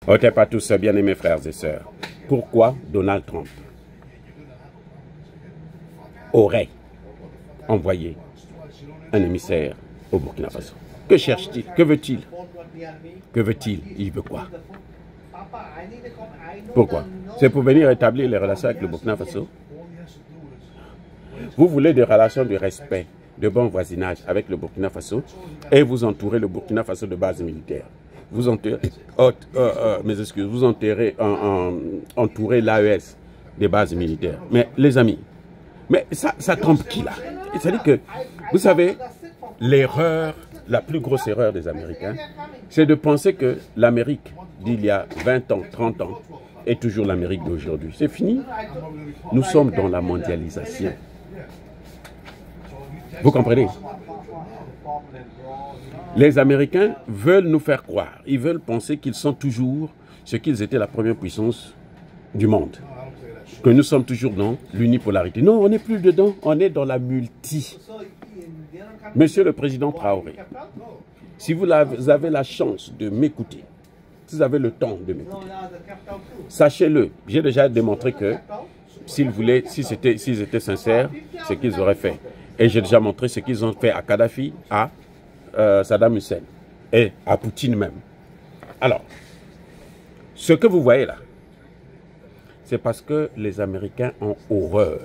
Ok, pas tous, bien-aimés frères et sœurs. Pourquoi Donald Trump aurait envoyé un émissaire au Burkina Faso? Que cherche-t-il? Que veut-il? Que veut-il? Il veut quoi? Pourquoi? C'est pour venir établir les relations avec le Burkina Faso? Vous voulez des relations de respect, de bon voisinage avec le Burkina Faso et vous entourez le Burkina Faso de bases militaires. Vous enterrez, entourez l'AES des bases militaires. Mais les amis, mais ça trompe qui là? C'est-à-dire que, vous savez, l'erreur, la plus grosse erreur des Américains, c'est de penser que l'Amérique d'il y a 20 ans, 30 ans, est toujours l'Amérique d'aujourd'hui. C'est fini. Nous sommes dans la mondialisation. Vous comprenez? Les Américains veulent nous faire croire, ils veulent penser qu'ils sont toujours ce qu'ils étaient la première puissance du monde. Que nous sommes toujours dans l'unipolarité. Non, on n'est plus dedans, on est dans la multi. Monsieur le Président Traoré, si vous avez la chance de m'écouter, si vous avez le temps de m'écouter, sachez-le, j'ai déjà démontré que s'ils étaient sincères, ce qu'ils auraient fait. Et j'ai déjà montré ce qu'ils ont fait à Kadhafi, à Saddam Hussein et à Poutine même. Alors, ce que vous voyez là, c'est parce que les Américains ont horreur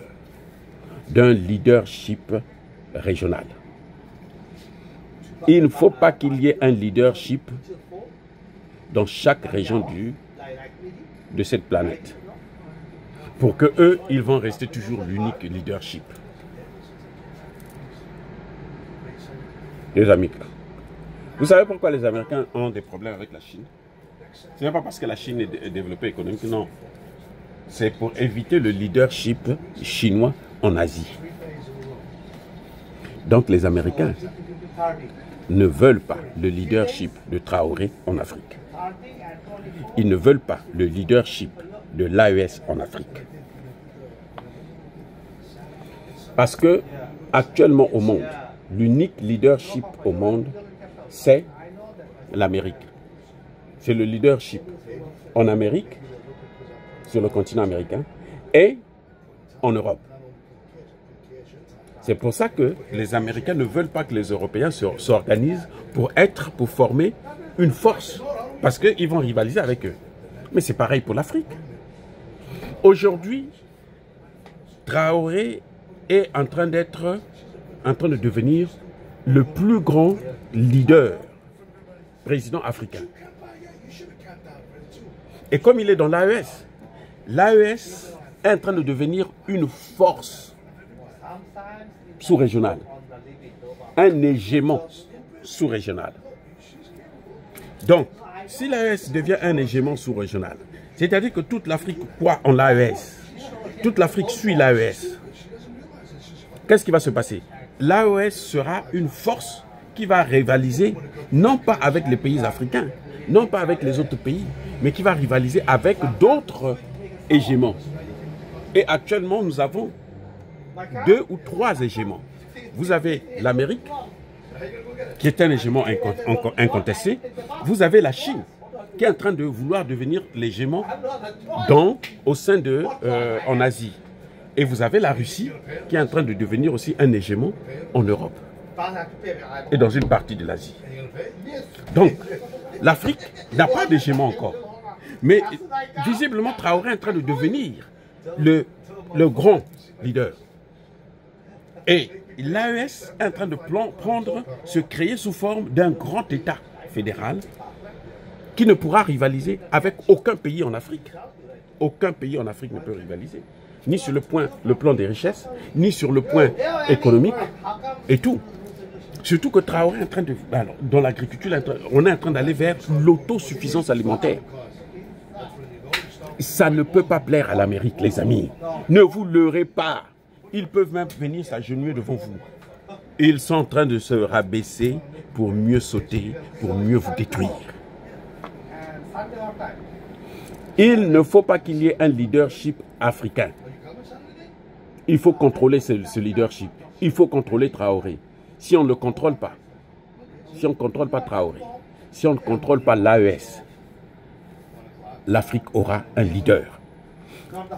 d'un leadership régional. Il ne faut pas qu'il y ait un leadership dans chaque région de cette planète. Pour que eux, ils vont rester toujours l'unique leadership. Les amis, vous savez pourquoi les Américains ont des problèmes avec la Chine? Ce n'est pas parce que la Chine est développée économiquement, non. C'est pour éviter le leadership chinois en Asie. Donc les Américains ne veulent pas le leadership de Traoré en Afrique. Ils ne veulent pas le leadership de l'AES en Afrique. Parce que actuellement au monde, l'unique leadership au monde, c'est l'Amérique. C'est le leadership en Amérique, sur le continent américain, et en Europe. C'est pour ça que les Américains ne veulent pas que les Européens s'organisent pour former une force. Parce qu'ils vont rivaliser avec eux. Mais c'est pareil pour l'Afrique. Aujourd'hui, Traoré est en train de devenir le plus grand leader, président africain. Et comme il est dans l'AES, l'AES est en train de devenir une force sous-régionale, un hégémon sous-régional. Donc, si l'AES devient un hégémon sous-régional, c'est-à-dire que toute l'Afrique croit en l'AES, toute l'Afrique suit l'AES, qu'est-ce qui va se passer? L'AES sera une force qui va rivaliser, non pas avec les pays africains, non pas avec les autres pays, mais qui va rivaliser avec d'autres hégémons. Et actuellement, nous avons 2 ou 3 hégémons. Vous avez l'Amérique, qui est un hégémon incontesté. Vous avez la Chine, qui est en train de vouloir devenir l'hégémon en Asie. Et vous avez la Russie, qui est en train de devenir aussi un hégémon en Europe et dans une partie de l'Asie. Donc, l'Afrique n'a pas d'hégémon encore. Mais visiblement, Traoré est en train de devenir le grand leader. Et l'AES est en train de se créer sous forme d'un grand État fédéral qui ne pourra rivaliser avec aucun pays en Afrique. Aucun pays en Afrique ne peut rivaliser. Ni sur le plan des richesses, ni sur le point économique et tout. Surtout que Traoré est en train de... Alors, dans l'agriculture, on est en train d'aller vers l'autosuffisance alimentaire. Ça ne peut pas plaire à l'Amérique, les amis. Ne vous leurrez pas. Ils peuvent même venir s'agenouiller devant vous. Ils sont en train de se rabaisser pour mieux sauter, pour mieux vous détruire. Il ne faut pas qu'il y ait un leadership africain. Il faut contrôler ce leadership. Il faut contrôler Traoré. Si on ne le contrôle pas, si on ne contrôle pas Traoré, si on ne contrôle pas l'AES, l'Afrique aura un leader.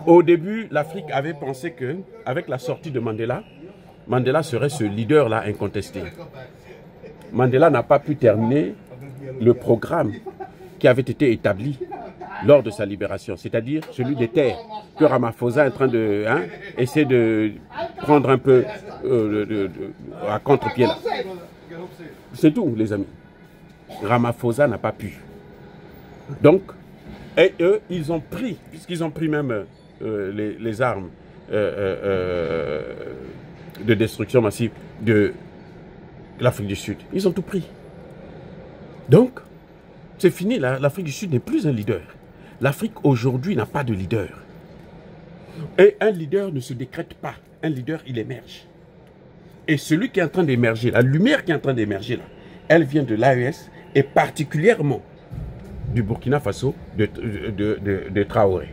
Au début, l'Afrique avait pensé que, avec la sortie de Mandela, Mandela serait ce leader-là incontesté. Mandela n'a pas pu terminer le programme qui avait été établi lors de sa libération, c'est-à-dire celui des terres que Ramaphosa est en train de essayer de prendre un peu à contre-pied là. C'est tout, les amis. Ramaphosa n'a pas pu. Donc, et eux, ils ont pris, puisqu'ils ont pris même les armes de destruction massive de l'Afrique du Sud. Ils ont tout pris. Donc, c'est fini, l'Afrique du Sud n'est plus un leader. L'Afrique aujourd'hui n'a pas de leader. Et un leader ne se décrète pas. Un leader, il émerge. Et celui qui est en train d'émerger, la lumière qui est en train d'émerger là, elle vient de l'AES et particulièrement du Burkina Faso, de Traoré.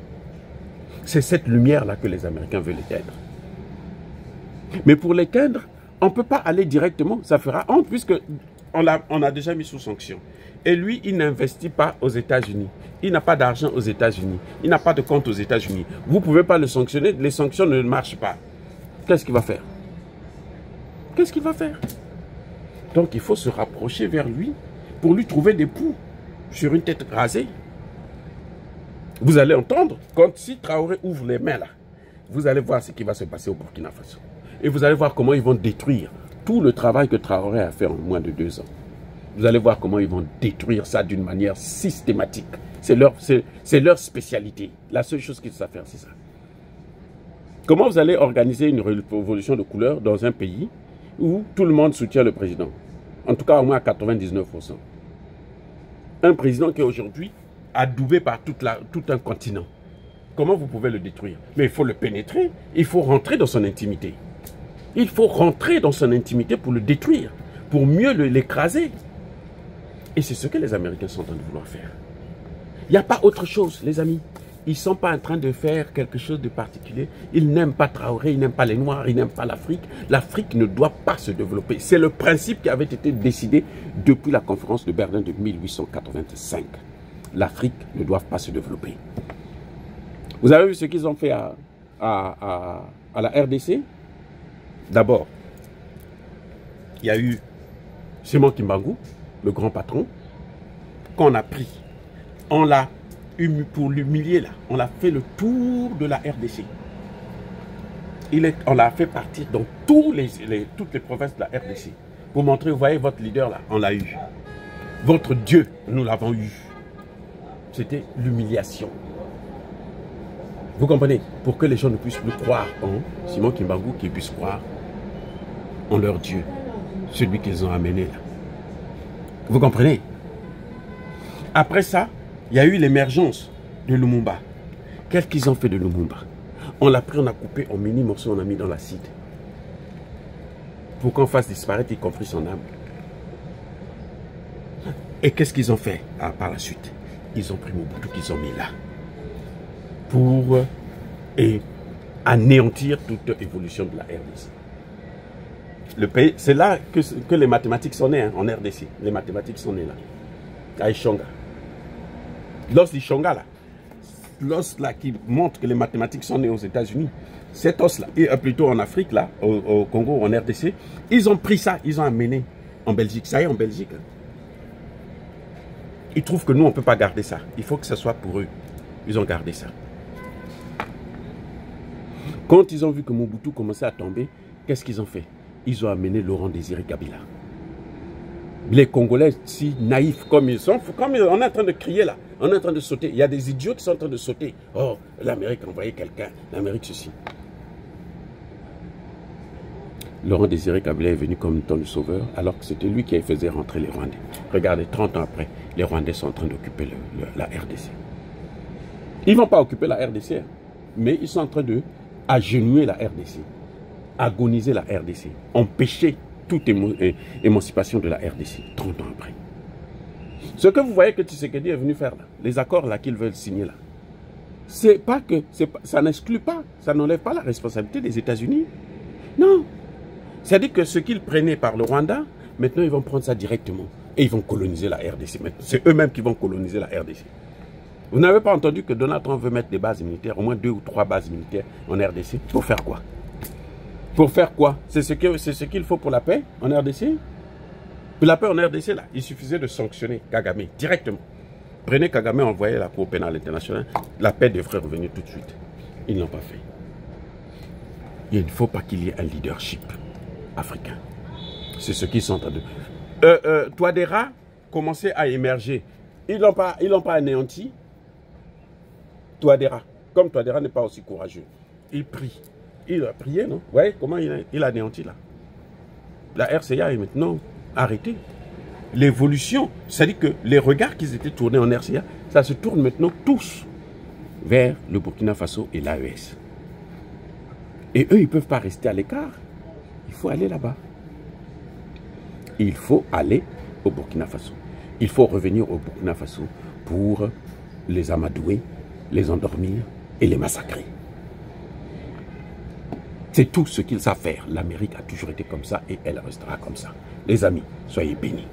C'est cette lumière-là que les Américains veulent éteindre. Mais pour l'éteindre, on ne peut pas aller directement, ça fera honte, puisqu'on a déjà mis sous sanction. Et lui, il n'investit pas aux États-Unis. Il n'a pas d'argent aux États-Unis. Il n'a pas de compte aux États-Unis. Vous ne pouvez pas le sanctionner, les sanctions ne marchent pas. Qu'est-ce qu'il va faire? Qu'est-ce qu'il va faire? Donc il faut se rapprocher vers lui pour lui trouver des poux sur une tête rasée. Vous allez entendre, quand si Traoré ouvre les mains là, vous allez voir ce qui va se passer au Burkina Faso. Et vous allez voir comment ils vont détruire tout le travail que Traoré a fait en moins de 2 ans. Vous allez voir comment ils vont détruire ça d'une manière systématique. C'est leur spécialité. La seule chose qu'ils savent faire, c'est ça. Comment vous allez organiser une révolution de couleur dans un pays où tout le monde soutient le président? En tout cas, au moins à 99%. Un président qui est aujourd'hui adoubé par tout un continent. Comment vous pouvez le détruire? Mais il faut le pénétrer. Il faut rentrer dans son intimité. Il faut rentrer dans son intimité pour le détruire, pour mieux l'écraser. Et c'est ce que les Américains sont en train de vouloir faire. Il n'y a pas autre chose, les amis. Ils ne sont pas en train de faire quelque chose de particulier. Ils n'aiment pas Traoré, ils n'aiment pas les Noirs, ils n'aiment pas l'Afrique. L'Afrique ne doit pas se développer. C'est le principe qui avait été décidé depuis la conférence de Berlin de 1885. L'Afrique ne doit pas se développer. Vous avez vu ce qu'ils ont fait à la RDC? D'abord, il y a eu Simon Kimbangu, le grand patron, qu'on a pris. On l'a pour l'humilier là. On l'a fait le tour de la RDC. On l'a fait partir dans toutes les provinces de la RDC. Pour montrer, vous voyez votre leader là, on l'a eu. Votre Dieu, nous l'avons eu. C'était l'humiliation. Vous comprenez? Pour que les gens ne puissent plus croire en Simon Kimbangu, qu'ils puissent croire en leur Dieu, celui qu'ils ont amené là. Vous comprenez? Après ça, il y a eu l'émergence de Lumumba. Qu'est-ce qu'ils ont fait de Lumumba? On l'a pris, on a coupé en mini morceaux, on a mis dans l'acide. Pour qu'on fasse disparaître, y compris son âme. Et qu'est-ce qu'ils ont fait par la suite? Ils ont pris Mobutu qu'ils ont mis là. Pour anéantir toute évolution de la RDC. Le pays, c'est là que les mathématiques sont nées, hein, en RDC. Les mathématiques sont nées là. À Ishonga. L'os d'Ishonga là. L'os là qui montre que les mathématiques sont nées aux États-Unis. Cet os là, et plutôt en Afrique là, au Congo, en RDC, ils ont pris ça, ils ont amené en Belgique. Ça y est, en Belgique. Hein. Ils trouvent que nous, on ne peut pas garder ça. Il faut que ce soit pour eux. Ils ont gardé ça. Quand ils ont vu que Mobutu commençait à tomber, qu'est-ce qu'ils ont fait? Ils ont amené Laurent Désiré Kabila. Les Congolais, si naïfs comme ils sont, comme on est en train de crier là, on est en train de sauter. Il y a des idiots qui sont en train de sauter. Oh, l'Amérique a envoyé quelqu'un, l'Amérique ceci. Laurent Désiré Kabila est venu comme un temps de sauveur, alors que c'était lui qui faisait rentrer les Rwandais. Regardez, 30 ans après, les Rwandais sont en train d'occuper la RDC. Ils ne vont pas occuper la RDC, hein, mais ils sont en train de agenouiller la RDC, agoniser la RDC, empêcher toute émancipation de la RDC, 30 ans après. Ce que vous voyez que Tshisekedi est venu faire là, les accords là qu'ils veulent signer là, c'est pas que, ça n'exclut pas, ça n'enlève pas la responsabilité des États-Unis. Non. C'est-à-dire que ce qu'ils prenaient par le Rwanda, maintenant ils vont prendre ça directement et ils vont coloniser la RDC. C'est eux-mêmes qui vont coloniser la RDC. Vous n'avez pas entendu que Donald Trump veut mettre des bases militaires, au moins 2 ou 3 bases militaires en RDC? Pour faire quoi? Pour faire quoi? C'est ce qu'il faut pour la paix en RDC? Pour la paix en RDC, là, il suffisait de sanctionner Kagame directement. Prenez Kagame, envoyez la Cour pénale internationale, la paix devrait revenir tout de suite. Ils ne l'ont pas fait. Il ne faut pas qu'il y ait un leadership africain. C'est ce qu'ils sont en train de... Touadéra commençait à émerger. Ils l'ont pas anéanti. Touadéra, comme Touadéra n'est pas aussi courageux, il prie. Il a prié, non? Vous voyez comment il a anéanti là? La RCA est maintenant arrêtée. L'évolution, c'est-à-dire que les regards qui étaient tournés en RCA, ça se tourne maintenant tous vers le Burkina Faso et l'AES. Et eux, ils ne peuvent pas rester à l'écart. Il faut aller là-bas. Il faut aller au Burkina Faso. Il faut revenir au Burkina Faso pour les amadouer, les endormir et les massacrer. C'est tout ce qu'ils savent faire. L'Amérique a toujours été comme ça et elle restera comme ça. Les amis, soyez bénis.